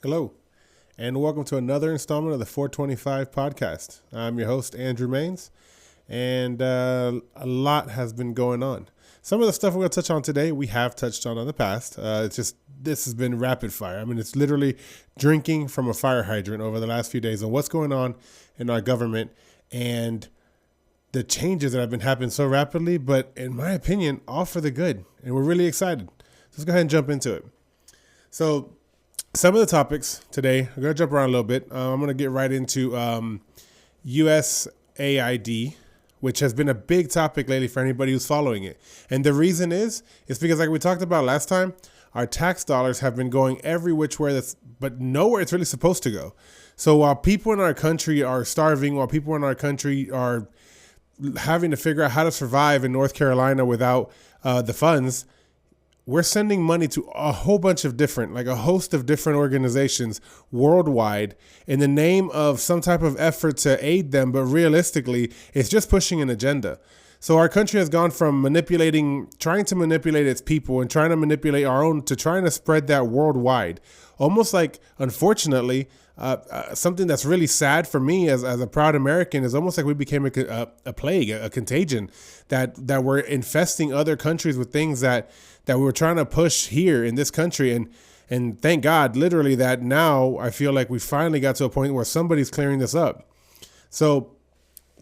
Hello, and welcome to another installment of the 425 podcast. I'm your host, Andrew Maines, and a lot has been going on. Some of the stuff we're going to touch on today, we have touched on in the past. This has been rapid fire. I mean, it's literally drinking from a fire hydrant over the last few days on what's going on in our government and the changes that have been happening so rapidly, but in my opinion, all for the good. And we're really excited. Let's go ahead and jump into it. So some of the topics today, I'm going to jump around a little bit. I'm going to get right into USAID, which has been a big topic lately for anybody who's following it. And the reason is because like we talked about last time, our tax dollars have been going every which way, but nowhere it's really supposed to go. So while people in our country are starving, while people in our country are having to figure out how to survive in North Carolina without the funds, we're sending money to a whole bunch of different, like a host of different organizations worldwide in the name of some type of effort to aid them. But realistically, it's just pushing an agenda. So our country has gone from trying to manipulate its people and trying to manipulate our own to trying to spread that worldwide. Almost like, unfortunately, something that's really sad for me as a proud American is almost like we became a plague, a contagion that we're infesting other countries with things that we were trying to push here in this country. And thank God, literally, that now I feel like we finally got to a point where somebody's clearing this up. So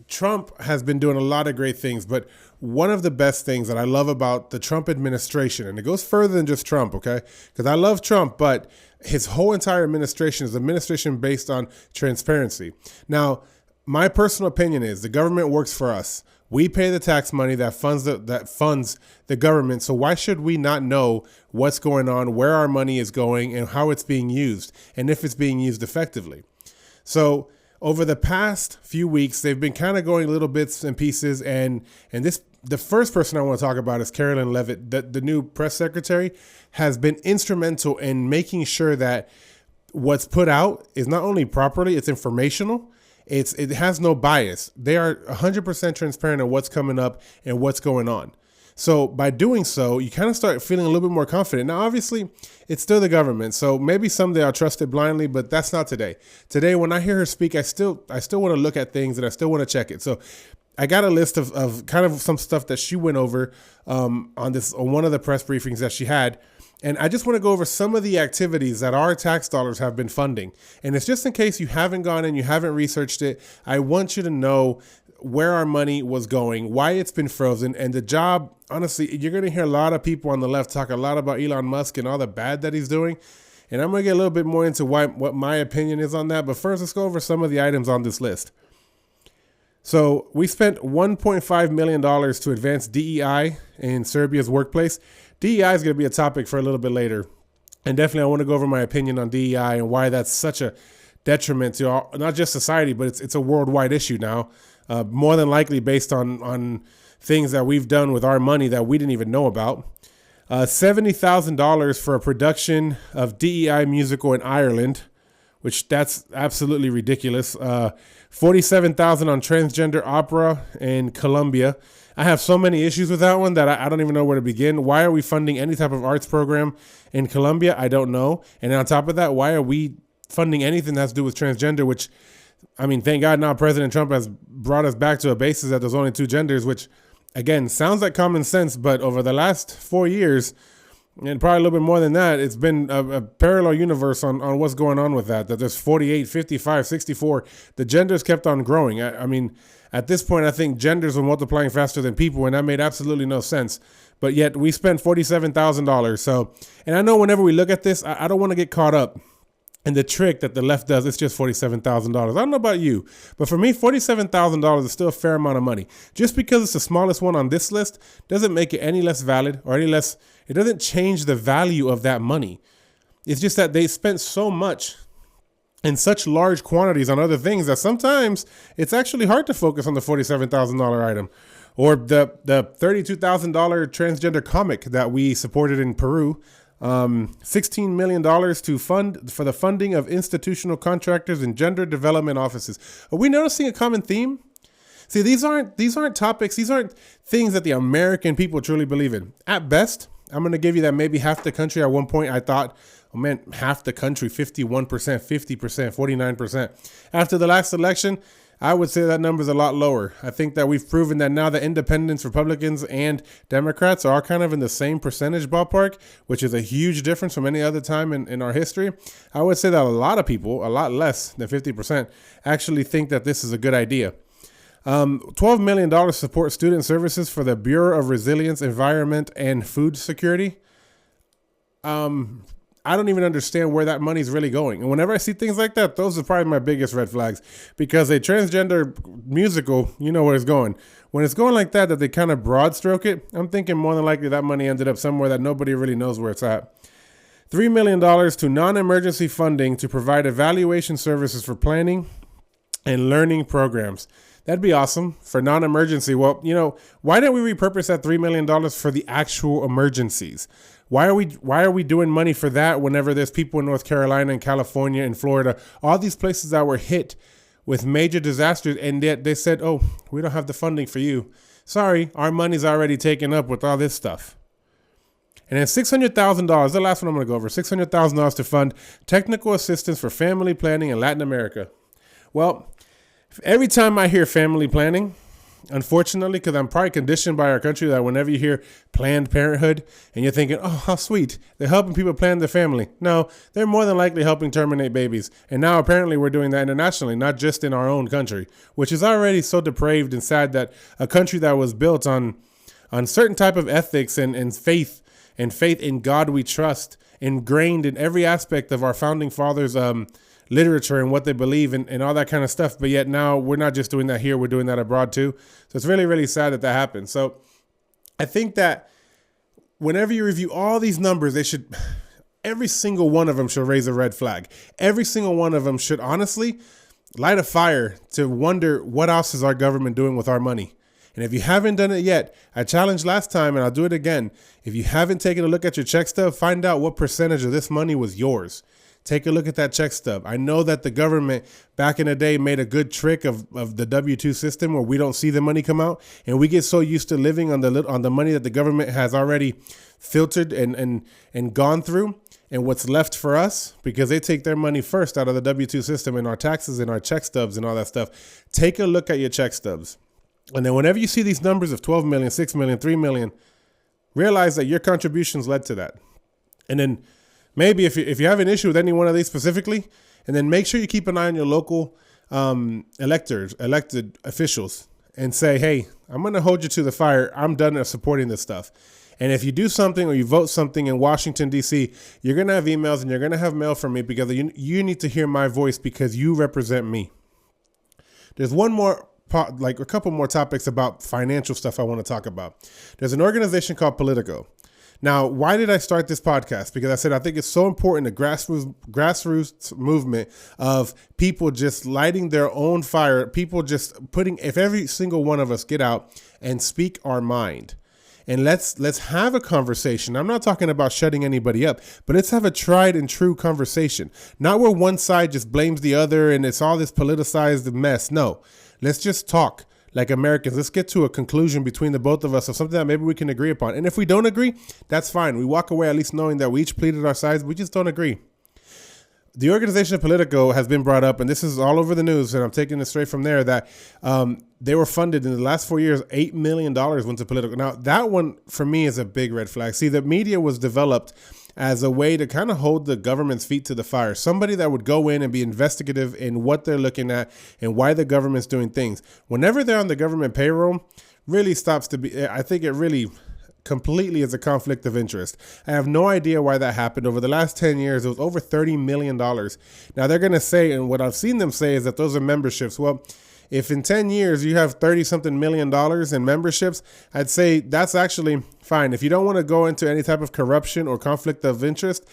Trump has been doing a lot of great things, but one of the best things that I love about the Trump administration, and it goes further than just Trump, okay? Because I love Trump, but his whole entire administration is an administration based on transparency. Now, my personal opinion is the government works for us. We pay the tax money that funds the government. So why should we not know what's going on, where our money is going, and how it's being used, and if it's being used effectively? So over the past few weeks, they've been kind of going little bits and pieces, and the first person I want to talk about is Carolyn Levitt, the new press secretary, has been instrumental in making sure that what's put out is not only properly, it's informational, it has no bias. They are 100% transparent on what's coming up and what's going on. So by doing so, you kind of start feeling a little bit more confident. Now, obviously, it's still the government. So maybe someday I'll trust it blindly, but that's not today. Today, when I hear her speak, I still want to look at things and I still want to check it. So I got a list of kind of some stuff that she went over on one of the press briefings that she had. And I just want to go over some of the activities that our tax dollars have been funding. And it's just in case you haven't gone and you haven't researched it, I want you to know where our money was going, why it's been frozen, and the job. Honestly, you're going to hear a lot of people on the left talk a lot about Elon Musk and all the bad that he's doing. And I'm going to get a little bit more into what my opinion is on that. But first, let's go over some of the items on this list. So we spent $1.5 million to advance DEI in Serbia's workplace. DEI is going to be a topic for a little bit later. And definitely I want to go over my opinion on DEI and why that's such a detriment to not just society, but it's a worldwide issue now. More than likely based on things that we've done with our money that we didn't even know about. $70,000 for a production of DEI musical in Ireland, which that's absolutely ridiculous. $47,000 on transgender opera in Colombia. I have so many issues with that one that I don't even know where to begin. Why are we funding any type of arts program in Colombia? I don't know. And on top of that, why are we funding anything that has to do with transgender, which, I mean, thank God now President Trump has brought us back to a basis that there's only two genders, which, again, sounds like common sense. But over the last 4 years, and probably a little bit more than that, it's been a parallel universe on what's going on with that there's 48, 55, 64. The genders kept on growing. I mean, at this point, I think genders were multiplying faster than people, and that made absolutely no sense. But yet we spent $47,000. So, and I know whenever we look at this, I don't want to get caught up in the trick that the left does. It's just $47,000. I don't know about you, but for me, $47,000 is still a fair amount of money. Just because it's the smallest one on this list doesn't make it any less valid or any less. It doesn't change the value of that money. It's just that they spent so much in such large quantities on other things that sometimes it's actually hard to focus on the $47,000 item. Or the $32,000 transgender comic that we supported in Peru. $16 million to fund for the funding of institutional contractors and gender development offices. Are we noticing a common theme? See, these aren't topics. These aren't things that the American people truly believe in. At best, I'm going to give you that maybe half the country at one point I thought Oh man, half the country, 51%, 50%, 49%. After the last election, I would say that number is a lot lower. I think that we've proven that now that independents, Republicans, and Democrats are kind of in the same percentage ballpark, which is a huge difference from any other time in our history. I would say that a lot of people, a lot less than 50%, actually think that this is a good idea. $12 million support student services for the Bureau of Resilience, Environment, and Food Security. I don't even understand where that money is really going. And whenever I see things like that, those are probably my biggest red flags, because a transgender musical, you know where it's going. When it's going like that they kind of broad stroke it, I'm thinking more than likely that money ended up somewhere that nobody really knows where it's at. $3 million to non-emergency funding to provide evaluation services for planning and learning programs. That'd be awesome for non-emergency. Well, why didn't we repurpose that $3 million for the actual emergencies? Why are we doing money for that whenever there's people in North Carolina and California and Florida, all these places that were hit with major disasters, and yet they said, oh, we don't have the funding for you. Sorry, our money's already taken up with all this stuff. And then $600,000, the last one I'm going to go over, $600,000 to fund technical assistance for family planning in Latin America. Well, every time I hear family planning, unfortunately, because I'm probably conditioned by our country that whenever you hear Planned Parenthood and you're thinking, oh, how sweet, they're helping people plan their family. No, they're more than likely helping terminate babies. And now apparently we're doing that internationally, not just in our own country, which is already so depraved and sad that a country that was built on certain type of ethics and faith in God we trust, ingrained in every aspect of our founding fathers' literature and what they believe and all that kind of stuff. But yet now we're not just doing that here, we're doing that abroad too. So it's really, really sad that happened. So I think that whenever you review all these numbers, every single one of them should raise a red flag. Every single one of them should honestly light a fire to wonder what else is our government doing with our money. And if you haven't done it yet, I challenged last time and I'll do it again. If you haven't taken a look at your check stub, find out what percentage of this money was yours. Take a look at that check stub. I know that the government back in the day made a good trick of the W-2 system where we don't see the money come out, and we get so used to living on the money that the government has already filtered and gone through, and what's left for us, because they take their money first out of the W-2 system and our taxes and our check stubs and all that stuff. Take a look at your check stubs. And then whenever you see these numbers of 12 million, 6 million, 3 million, realize that your contributions led to that. And then maybe if you have an issue with any one of these specifically, and then make sure you keep an eye on your local elected officials and say, hey, I'm going to hold you to the fire. I'm done supporting this stuff. And if you do something or you vote something in Washington, D.C., you're going to have emails and you're going to have mail from me because you need to hear my voice because you represent me. There's one more, like a couple more topics about financial stuff I want to talk about. There's an organization called Politico. Now, why did I start this podcast? Because I said I think it's so important, the grassroots movement of people just lighting their own fire, people just if every single one of us get out and speak our mind. And let's have a conversation. I'm not talking about shutting anybody up, but let's have a tried and true conversation. Not where one side just blames the other and it's all this politicized mess. No, let's just talk like Americans. Let's get to a conclusion between the both of us of something that maybe we can agree upon. And if we don't agree, that's fine. We walk away at least knowing that we each pleaded our sides. We just don't agree. The organization of Politico has been brought up, and this is all over the news, and I'm taking it straight from there, that they were funded in the last 4 years, $8 million went to Politico. Now, that one, for me, is a big red flag. See, the media was developed as a way to kind of hold the government's feet to the fire. Somebody that would go in and be investigative in what they're looking at and why the government's doing things. Whenever they're on the government payroll, really stops to be, I think it really completely is a conflict of interest. I have no idea why that happened. Over the last 10 years, it was over $30 million. Now they're going to say, and what I've seen them say is that those are memberships. Well, if in 10 years you have $30-something million in memberships, I'd say that's actually fine. If you don't want to go into any type of corruption or conflict of interest,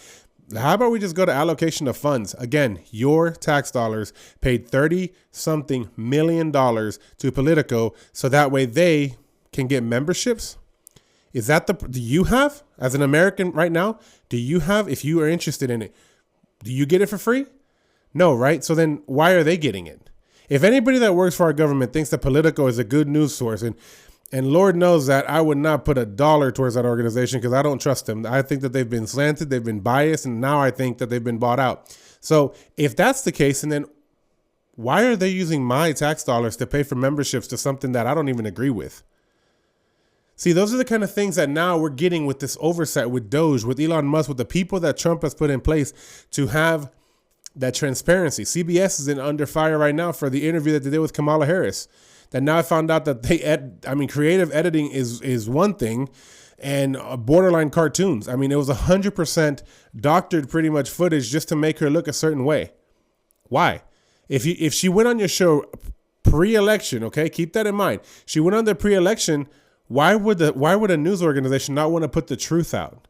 how about we just go to allocation of funds? Again, your tax dollars paid $30-something million to Politico so that way they can get memberships. Is that do you have, as an American right now, do you have, if you are interested in it, do you get it for free? No, right? So then why are they getting it? If anybody that works for our government thinks that Politico is a good news source, and And Lord knows that I would not put $1 towards that organization because I don't trust them. I think that they've been slanted, they've been biased, and now I think that they've been bought out. So if that's the case, and then why are they using my tax dollars to pay for memberships to something that I don't even agree with? See, those are the kind of things that now we're getting with this oversight, with Doge, with Elon Musk, with the people that Trump has put in place to have that transparency. CBS is under fire right now for the interview that they did with Kamala Harris. That now I found out that creative editing is one thing, and borderline cartoons. I mean, it was 100% doctored pretty much footage just to make her look a certain way. Why? If she went on your show pre-election, okay, keep that in mind. She went on the pre-election. Why would a news organization not want to put the truth out?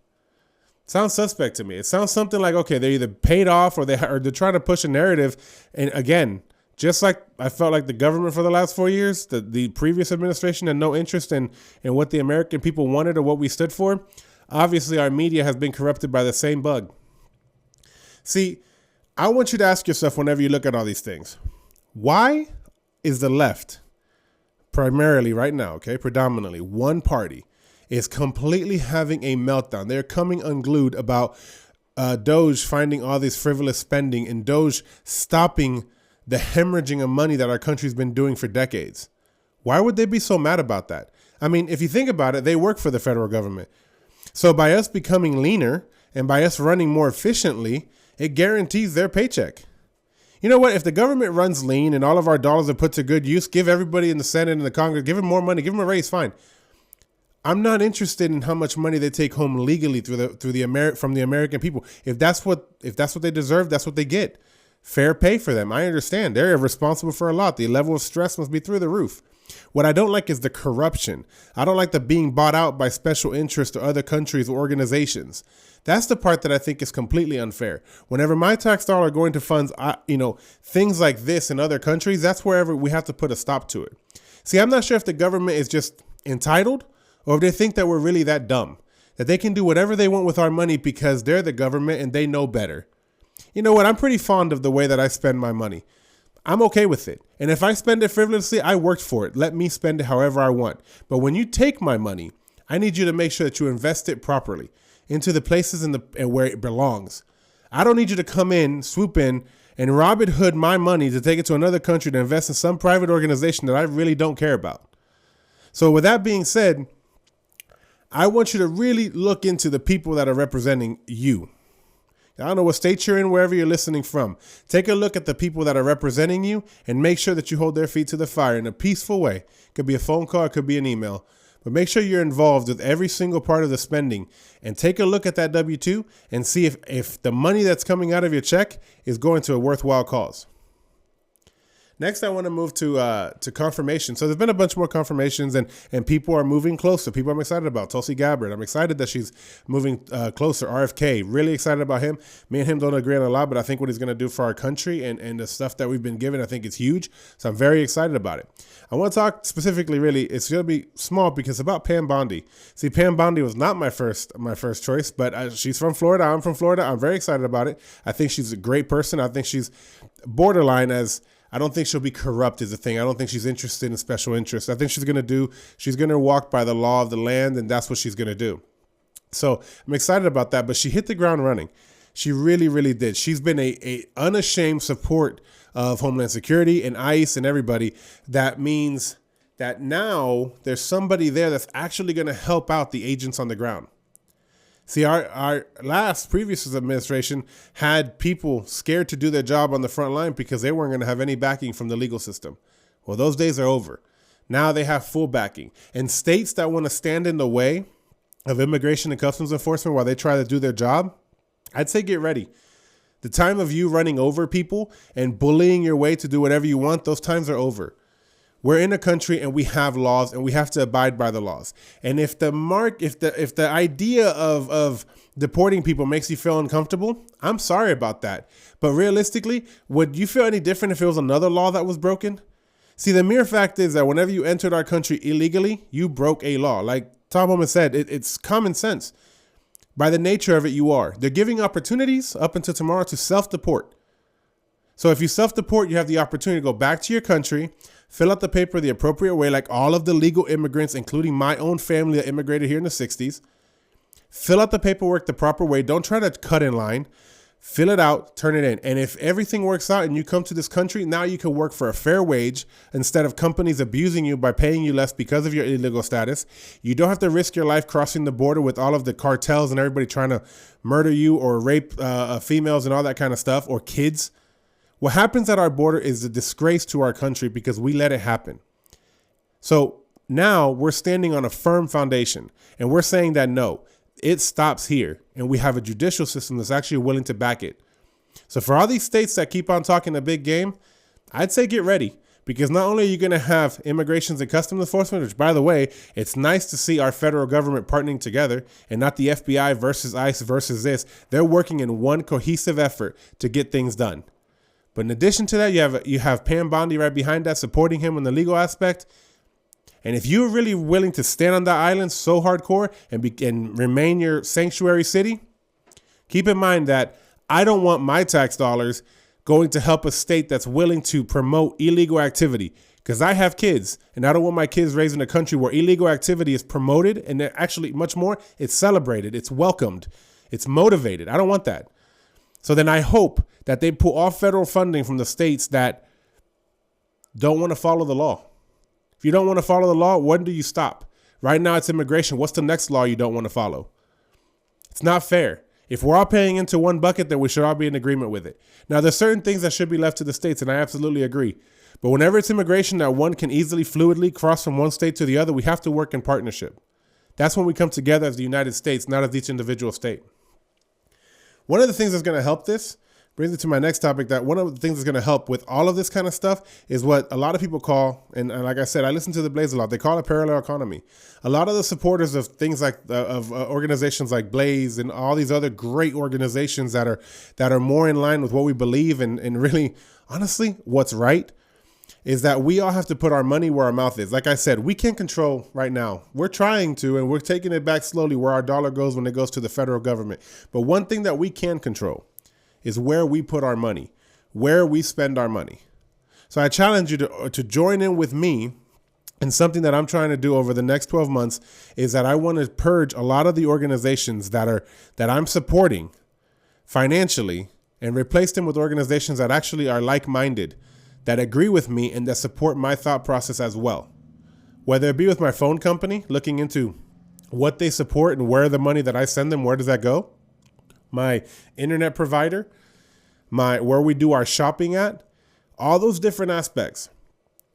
Sounds suspect to me. It sounds something like, okay, they're either paid off or they're trying to push a narrative. And again, just like I felt like the government for the last 4 years, the previous administration had no interest in what the American people wanted or what we stood for. Obviously, our media has been corrupted by the same bug. See, I want you to ask yourself whenever you look at all these things, why is the left primarily right now, okay, predominantly one party is completely having a meltdown? They're coming unglued about Doge finding all this frivolous spending and Doge stopping the hemorrhaging of money that our country's been doing for decades. Why would they be so mad about that? I mean, if you think about it, they work for the federal government. So by us becoming leaner and by us running more efficiently, it guarantees their paycheck. You know what? If the government runs lean and all of our dollars are put to good use, give everybody in the Senate and the Congress, give them more money, give them a raise, fine. I'm not interested in how much money they take home legally from the American people. If that's what they deserve, that's what they get. Fair pay for them. I understand. They're responsible for a lot. The level of stress must be through the roof. What I don't like is the corruption. I don't like the being bought out by special interests or other countries or organizations. That's the part that I think is completely unfair. Whenever my tax dollar going to funds, things like this in other countries, that's wherever we have to put a stop to it. See, I'm not sure if the government is just entitled or if they think that we're really that dumb, that they can do whatever they want with our money because they're the government and they know better. You know what? I'm pretty fond of the way that I spend my money. I'm okay with it. And if I spend it frivolously, I worked for it. Let me spend it however I want. But when you take my money, I need you to make sure that you invest it properly into the places and where it belongs. I don't need you to come in, swoop in, and Robin Hood my money to take it to another country to invest in some private organization that I really don't care about. So with that being said, I want you to really look into the people that are representing you. I don't know what state you're in, wherever you're listening from. Take a look at the people that are representing you and make sure that you hold their feet to the fire in a peaceful way. It could be a phone call, it could be an email. But make sure you're involved with every single part of the spending and take a look at that W-2 and see if the money that's coming out of your check is going to a worthwhile cause. Next, I want to move to confirmation. So there's been a bunch more confirmations and people are moving closer. People I'm excited about. Tulsi Gabbard. I'm excited that she's moving closer. RFK, really excited about him. Me and him don't agree on a lot, but I think what he's going to do for our country and the stuff that we've been given, I think it's huge. So I'm very excited about it. I want to talk specifically, really, it's going to be small because it's about Pam Bondi. See, Pam Bondi was not my first choice, but she's from Florida. I'm from Florida. I'm very excited about it. I think she's a great person. I think she's borderline as... I don't think she'll be corrupt is the thing. I don't think she's interested in special interests. I think she's going to walk by the law of the land, and that's what she's going to do. So I'm excited about that, but she hit the ground running. She really, really did. She's been a unashamed support of Homeland Security and ICE and everybody. That means that now there's somebody there that's actually going to help out the agents on the ground. See, our previous administration had people scared to do their job on the front line because they weren't going to have any backing from the legal system. Well, those days are over. Now they have full backing. And states that want to stand in the way of immigration and customs enforcement while they try to do their job, I'd say get ready. The time of you running over people and bullying your way to do whatever you want, those times are over. We're in a country and we have laws and we have to abide by the laws. And if the idea of deporting people makes you feel uncomfortable, I'm sorry about that. But realistically, would you feel any different if it was another law that was broken? See, the mere fact is that whenever you entered our country illegally, you broke a law. Like Tom Homan said, it's common sense. By the nature of it, you are. They're giving opportunities up until tomorrow to self-deport. So if you self-deport, you have the opportunity to go back to your country, fill out the paper the appropriate way, like all of the legal immigrants, including my own family that immigrated here in the 60s. Fill out the paperwork the proper way. Don't try to cut in line. Fill it out, turn it in. And if everything works out and you come to this country, now you can work for a fair wage instead of companies abusing you by paying you less because of your illegal status. You don't have to risk your life crossing the border with all of the cartels and everybody trying to murder you or rape females and all that kind of stuff, or kids. What happens at our border is a disgrace to our country because we let it happen. So now we're standing on a firm foundation and we're saying that no, it stops here, and we have a judicial system that's actually willing to back it. So for all these states that keep on talking a big game, I'd say get ready, because not only are you going to have immigrations and customs enforcement, which, by the way, it's nice to see our federal government partnering together and not the FBI versus ICE versus this. They're working in one cohesive effort to get things done. But in addition to that, you have Pam Bondi right behind that, supporting him in the legal aspect. And if you're really willing to stand on that island so hardcore and remain your sanctuary city, keep in mind that I don't want my tax dollars going to help a state that's willing to promote illegal activity, because I have kids and I don't want my kids raised in a country where illegal activity is promoted and actually much more, it's celebrated, it's welcomed, it's motivated. I don't want that. So then I hope that they pull off federal funding from the states that don't want to follow the law. If you don't want to follow the law, when do you stop? Right now it's immigration. What's the next law you don't want to follow? It's not fair. If we're all paying into one bucket, then we should all be in agreement with it. Now, there's certain things that should be left to the states, and I absolutely agree. But whenever it's immigration that one can easily, fluidly cross from one state to the other, we have to work in partnership. That's when we come together as the United States, not as each individual state. One of the things that's going to help this brings it to my next topic, that one of the things that's going to help with all of this kind of stuff is what a lot of people call, and like I said, I listen to the Blaze a lot, they call it parallel economy. A lot of the supporters of things like organizations like Blaze and all these other great organizations that are more in line with what we believe and really, honestly, what's right, is that we all have to put our money where our mouth is. Like I said, we can't control right now. We're trying to, and we're taking it back slowly where our dollar goes when it goes to the federal government. But one thing that we can control is where we put our money, where we spend our money. So I challenge you to join in with me. And something that I'm trying to do over the next 12 months is that I want to purge a lot of the organizations that I'm supporting financially and replace them with organizations that actually are like-minded, that agree with me and that support my thought process as well. Whether it be with my phone company, looking into what they support and where the money that I send them, where does that go? My internet provider, where we do our shopping at, all those different aspects.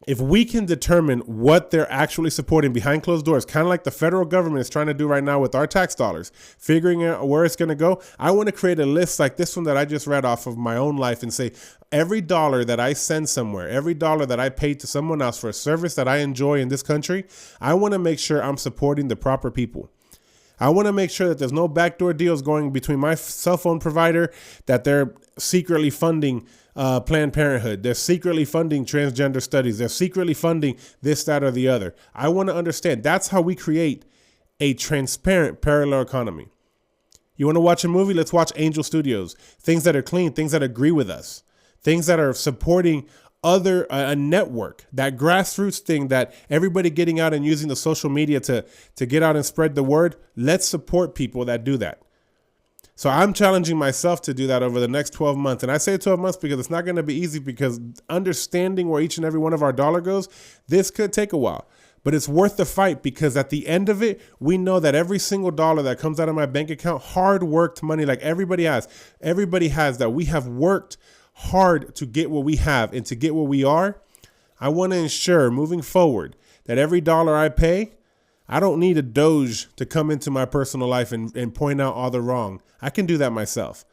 If we can determine what they're actually supporting behind closed doors, kind of like the federal government is trying to do right now with our tax dollars, figuring out where it's going to go, I want to create a list like this one that I just read off of my own life and say, every dollar that I send somewhere, every dollar that I pay to someone else for a service that I enjoy in this country, I want to make sure I'm supporting the proper people. I want to make sure that there's no backdoor deals going between my cell phone provider, that they're secretly funding Planned Parenthood. They're secretly funding transgender studies. They're secretly funding this, that, or the other. I want to understand. That's how we create a transparent parallel economy. You want to watch a movie? Let's watch Angel Studios. Things that are clean, things that agree with us, things that are supporting a network, that grassroots thing, that everybody getting out and using the social media to get out and spread the word. Let's support people that do that. So I'm challenging myself to do that over the next 12 months. And I say 12 months because it's not going to be easy, because understanding where each and every one of our dollar goes, this could take a while. But it's worth the fight, because at the end of it, we know that every single dollar that comes out of my bank account, hard worked money like everybody has, that we have worked hard to get what we have and to get what we are. I want to ensure moving forward that every dollar I pay, I don't need a Doge to come into my personal life and point out all the wrong. I can do that myself,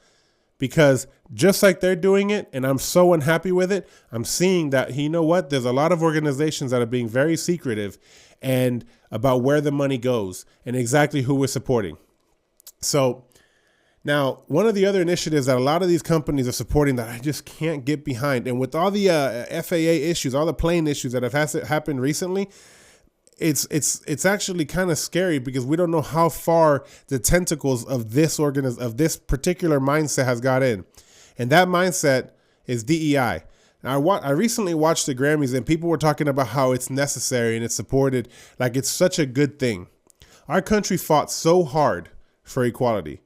because just like they're doing it and I'm so unhappy with it, I'm seeing that, you know what, there's a lot of organizations that are being very secretive and about where the money goes and exactly who we're supporting. So now, one of the other initiatives that a lot of these companies are supporting that I just can't get behind, and with all the FAA issues, all the plane issues that have happened recently, it's actually kind of scary, because we don't know how far the tentacles of this particular mindset has got in. And that mindset is DEI. Now, I recently watched the Grammys and people were talking about how it's necessary and it's supported, like it's such a good thing. Our country fought so hard for equality.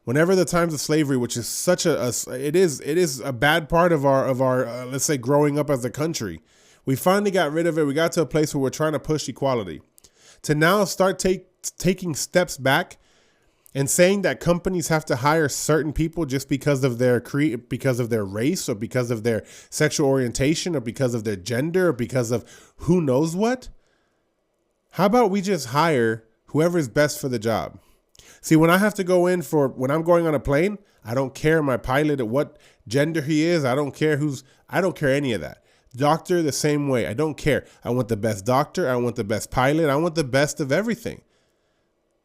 Whenever the times of slavery, which is such it is a bad part of our let's say growing up as a country, we finally got rid of it. We got to a place where we're trying to push equality. To now start taking steps back and saying that companies have to hire certain people just because of their race or because of their sexual orientation or because of their gender or because of who knows what. How about we just hire whoever is best for the job? See, when I have to go in when I'm going on a plane, I don't care my pilot at what gender he is. I don't care any of that. Doctor, the same way. I don't care. I want the best doctor. I want the best pilot. I want the best of everything.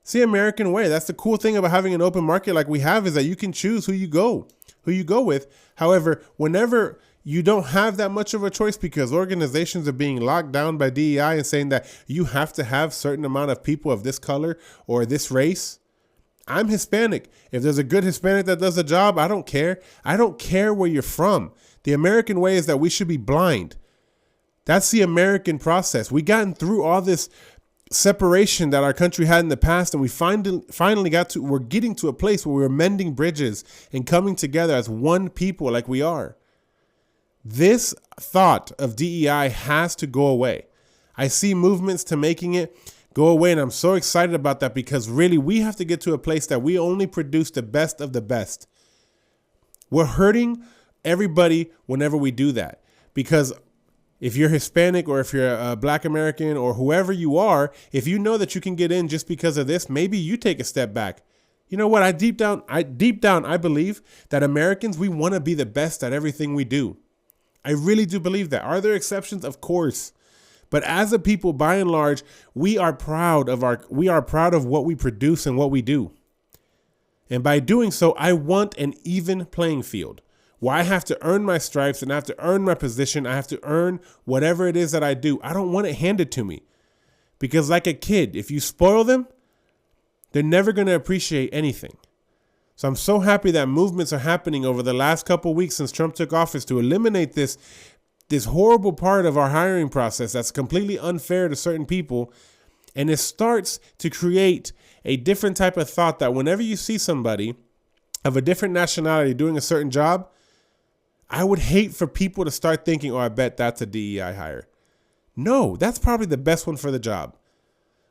It's the American way. That's the cool thing about having an open market like we have, is that you can choose who you go with. However, whenever you don't have that much of a choice because organizations are being locked down by DEI and saying that you have to have a certain amount of people of this color or this race. I'm Hispanic. If there's a good Hispanic that does a job, I don't care. I don't care where you're from. The American way is that we should be blind. That's the American process. We gotten through all this separation that our country had in the past, and we finally we're getting to a place where we're mending bridges and coming together as one people like we are. This thought of DEI has to go away. I see movements to making it go away, and I'm so excited about that because really we have to get to a place that we only produce the best of the best. We're hurting everybody whenever we do that, because if you're Hispanic or if you're a Black American or whoever you are, if you know that you can get in just because of this, maybe you take a step back. You know what? Deep down, I believe that Americans, we want to be the best at everything we do. I really do believe that. Are there exceptions? Of course. But as a people, by and large, we are proud of what we produce and what we do. And by doing so, I want an even playing field where I have to earn my stripes and I have to earn my position. I have to earn whatever it is that I do. I don't want it handed to me. Because like a kid, if you spoil them, they're never going to appreciate anything. So I'm so happy that movements are happening over the last couple of weeks since Trump took office to eliminate this horrible part of our hiring process that's completely unfair to certain people. And it starts to create a different type of thought that whenever you see somebody of a different nationality doing a certain job, I would hate for people to start thinking, oh, I bet that's a DEI hire. No, that's probably the best one for the job.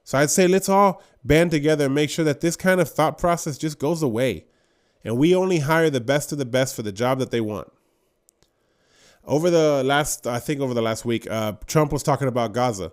So I'd say let's all band together and make sure that this kind of thought process just goes away. And we only hire the best of the best for the job that they want. Over the last week, Trump was talking about Gaza.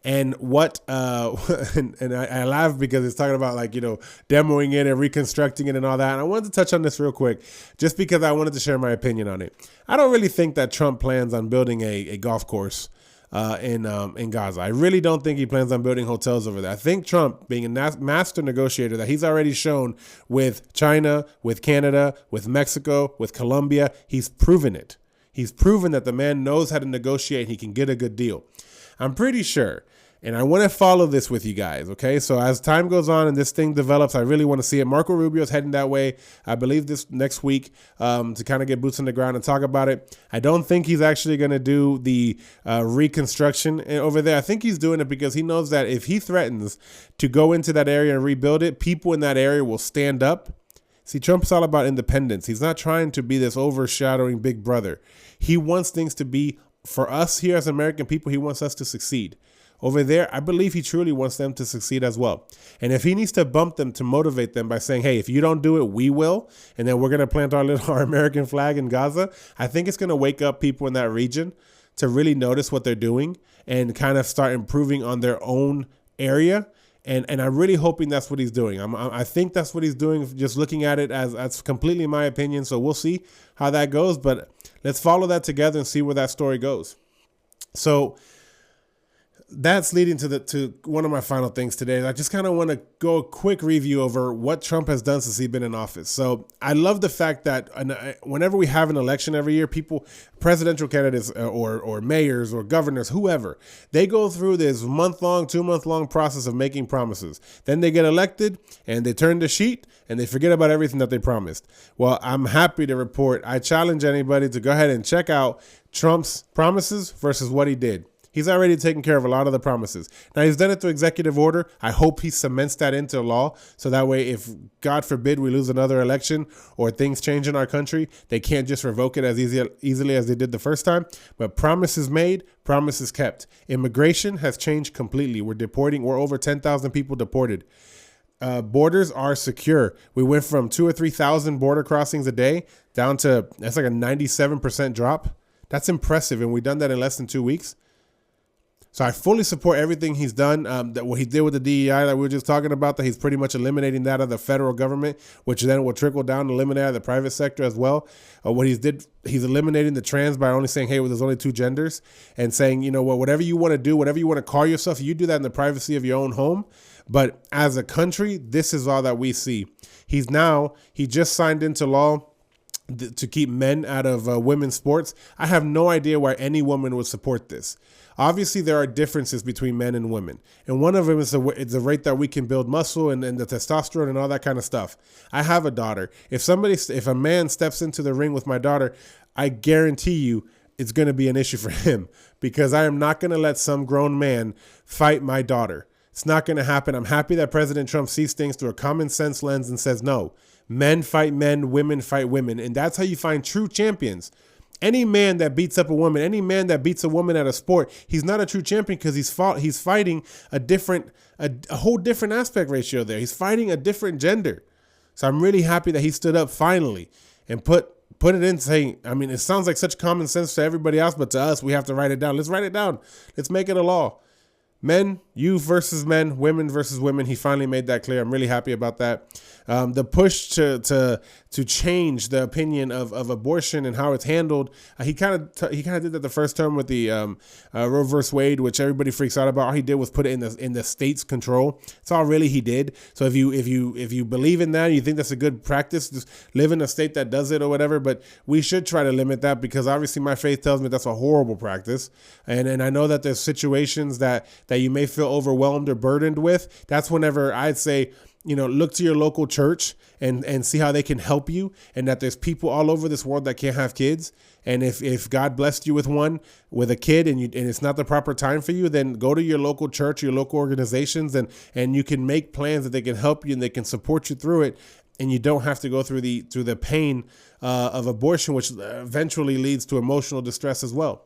And I laugh because it's talking about demoing it and reconstructing it and all that. And I wanted to touch on this real quick, just because I wanted to share my opinion on it. I don't really think that Trump plans on building a golf course in Gaza. I really don't think he plans on building hotels over there. I think Trump, being a master negotiator that he's already shown with China, with Canada, with Mexico, with Colombia, he's proven it. He's proven that the man knows how to negotiate. He can get a good deal. I'm pretty sure, and I want to follow this with you guys, okay? So as time goes on and this thing develops, I really want to see it. Marco Rubio's heading that way, I believe, this next week to kind of get boots on the ground and talk about it. I don't think he's actually going to do the reconstruction over there. I think he's doing it because he knows that if he threatens to go into that area and rebuild it, people in that area will stand up. See, Trump's all about independence. He's not trying to be this overshadowing big brother. He wants things to be, for us here as American people, he wants us to succeed. Over there, I believe he truly wants them to succeed as well. And if he needs to bump them to motivate them by saying, hey, if you don't do it, we will, and then we're going to plant our American flag in Gaza, I think it's going to wake up people in that region to really notice what they're doing and kind of start improving on their own area. And I'm really hoping that's what he's doing. I think that's what he's doing, just looking at it as that's completely my opinion. So we'll see how that goes. But let's follow that together and see where that story goes. So that's leading to one of my final things today. I just kind of want to go a quick review over what Trump has done since he's been in office. So I love the fact that whenever we have an election every year, presidential candidates or mayors or governors, whoever, they go through this 2-month-long process of making promises. Then they get elected and they turn the sheet and they forget about everything that they promised. Well, I'm happy to report, I challenge anybody to go ahead and check out Trump's promises versus what he did. He's already taken care of a lot of the promises. Now, he's done it through executive order. I hope he cements that into law. So that way, if God forbid we lose another election or things change in our country, they can't just revoke it as easily as they did the first time. But promises made, promises kept. Immigration has changed completely. We're over 10,000 people deported. Borders are secure. We went from 2,000 or 3,000 border crossings a day down to, that's like a 97% drop. That's impressive. And we've done that in less than 2 weeks. So I fully support everything he's done, that what he did with the DEI that we were just talking about, that he's pretty much eliminating that of the federal government, which then will trickle down and eliminate out of the private sector as well. He's eliminating the trans by only saying, hey, well, there's only 2 genders, and saying, you know what, whatever you want to do, whatever you want to call yourself, you do that in the privacy of your own home. But as a country, this is all that we see. He just signed into law to keep men out of women's sports. I have no idea why any woman would support this. Obviously, there are differences between men and women. And one of them is the rate that we can build muscle and the testosterone and all that kind of stuff. I have a daughter. If a man steps into the ring with my daughter, I guarantee you it's going to be an issue for him, because I am not going to let some grown man fight my daughter. It's not going to happen. I'm happy that President Trump sees things through a common sense lens and says, no, men fight men, women fight women. And that's how you find true champions. Any man that beats up a woman, any man that beats a woman at a sport, he's not a true champion, because he's fighting a whole different aspect ratio there. He's fighting a different gender. So I'm really happy that he stood up finally and put it in, saying, I mean, it sounds like such common sense to everybody else, but to us, we have to write it down. Let's write it down. Let's make it a law. Men, you versus men, women versus women. He finally made that clear. I'm really happy about that. The push to change the opinion of abortion and how it's handled. He kind of did that the first term with the Roe versus Wade, which everybody freaks out about. All he did was put it in the state's control. That's all really he did. So if you believe in that, and you think that's a good practice, just live in a state that does it or whatever. But we should try to limit that, because obviously my faith tells me that's a horrible practice. And I know that there's situations that you may feel overwhelmed or burdened with. That's whenever I'd say, look to your local church and see how they can help you, and that there's people all over this world that can't have kids. And if God blessed you with a kid and it's not the proper time for you, then go to your local church, your local organizations, and you can make plans that they can help you and they can support you through it. And you don't have to go through the pain of abortion, which eventually leads to emotional distress as well.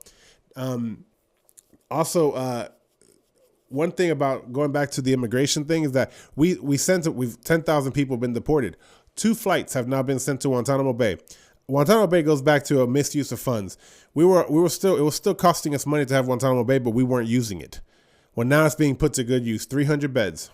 One thing about going back to the immigration thing is that we've 10,000 people have been deported. 2 flights have now been sent to Guantanamo Bay. Guantanamo Bay goes back to a misuse of funds. It was still costing us money to have Guantanamo Bay, but we weren't using it. Well, now it's being put to good use. 300 beds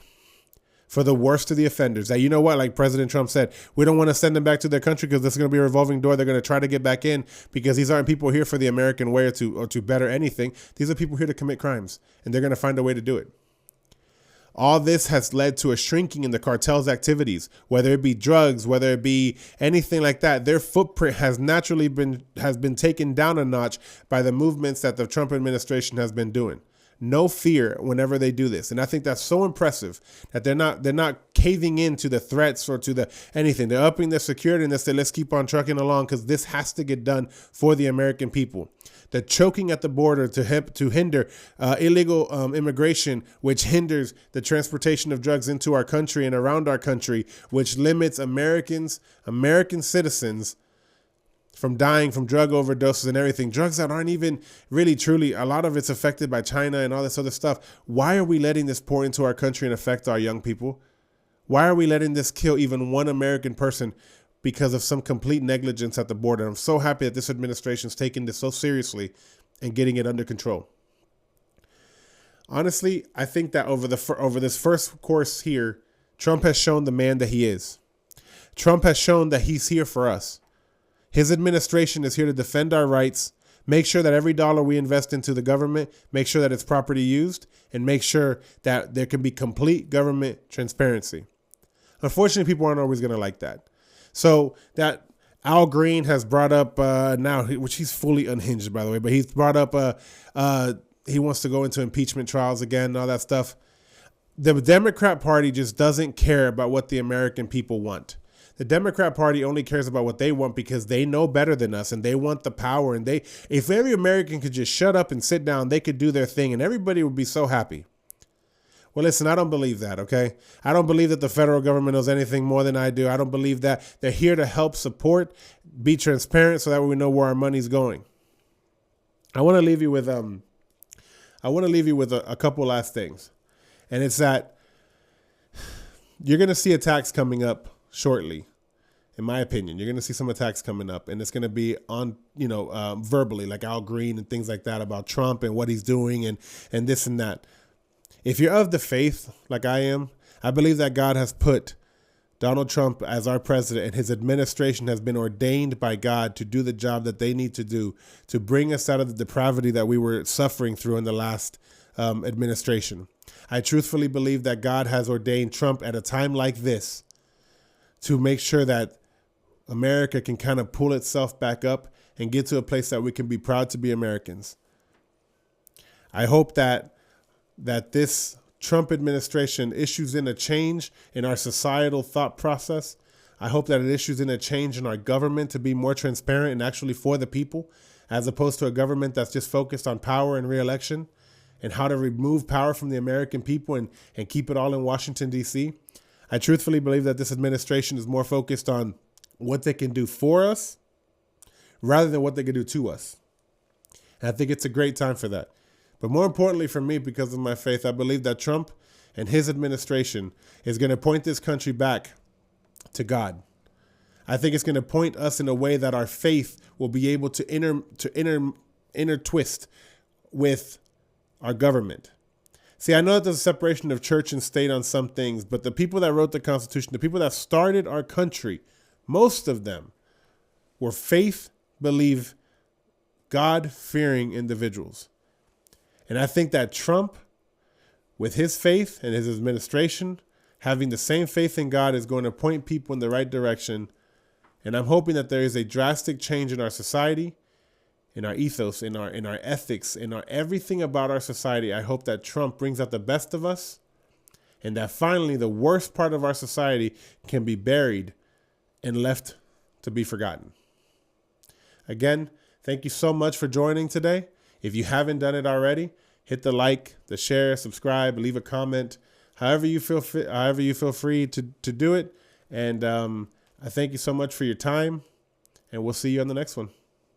for the worst of the offenders. That, you know what, like President Trump said, we don't want to send them back to their country because this is going to be a revolving door. They're going to try to get back in, because these aren't people here for the American way or to better anything. These are people here to commit crimes, and they're going to find a way to do it. All this has led to a shrinking in the cartels' activities, whether it be drugs, whether it be anything like that. Their footprint has naturally been taken down a notch by the movements that the Trump administration has been doing. No fear whenever they do this. And I think that's so impressive that they're not caving into the threats or to the anything. They're upping their security, and they say, let's keep on trucking along, because this has to get done for the American people. The choking at the border to hinder illegal immigration, which hinders the transportation of drugs into our country and around our country, which limits American citizens from dying from drug overdoses and everything. Drugs that aren't even really truly, a lot of it's affected by China and all this other stuff. Why are we letting this pour into our country and affect our young people? Why are we letting this kill even one American person because of some complete negligence at the border? I'm so happy that this administration's taking this so seriously and getting it under control. Honestly, I think that over this first course here, Trump has shown the man that he is. Trump has shown that he's here for us. His administration is here to defend our rights, Make sure that every dollar we invest into the government, make sure that it's properly used, and make sure that there can be complete government transparency. Unfortunately, people aren't always going to like that. So that Al Green has brought up now, which he's fully unhinged, by the way, but he's brought up he wants to go into impeachment trials again and all that stuff. The Democrat Party just doesn't care about what the American people want. The Democrat Party only cares about what they want because they know better than us and they want the power. And if every American could just shut up and sit down, they could do their thing and everybody would be so happy. Well, listen, I don't believe that, okay? I don't believe that the federal government knows anything more than I do. I don't believe that. They're here to help support, be transparent so that we know where our money's going. I want to leave you with a couple last things. And it's that you're going to see attacks coming up shortly, in my opinion. You're going to see some attacks coming up, and it's going to be on, verbally, like Al Green and things like that about Trump and what he's doing and this and that. If you're of the faith, like I am, I believe that God has put Donald Trump as our president and his administration has been ordained by God to do the job that they need to do to bring us out of the depravity that we were suffering through in the last administration. I truthfully believe that God has ordained Trump at a time like this to make sure that America can kind of pull itself back up and get to a place that we can be proud to be Americans. I hope that this Trump administration issues in a change in our societal thought process. I hope that it issues in a change in our government to be more transparent and actually for the people, as opposed to a government that's just focused on power and re-election and how to remove power from the American people and keep it all in Washington, D.C. I truthfully believe that this administration is more focused on what they can do for us rather than what they can do to us. And I think it's a great time for that. But more importantly for me, because of my faith, I believe that Trump and his administration is going to point this country back to God. I think it's going to point us in a way that our faith will be able to intertwist with our government. See, I know that there's a separation of church and state on some things, but the people that wrote the Constitution, the people that started our country, most of them were faith-believe, God-fearing individuals. And I think that Trump, with his faith and his administration, having the same faith in God, is going to point people in the right direction. And I'm hoping that there is a drastic change in our society, in our ethos, in our ethics, in our everything about our society. I hope that Trump brings out the best of us and that finally the worst part of our society can be buried and left to be forgotten. Again, thank you so much for joining today. If you haven't done it already, hit the like, the share, subscribe, leave a comment, however you feel free to do it. And I thank you so much for your time, and we'll see you on the next one.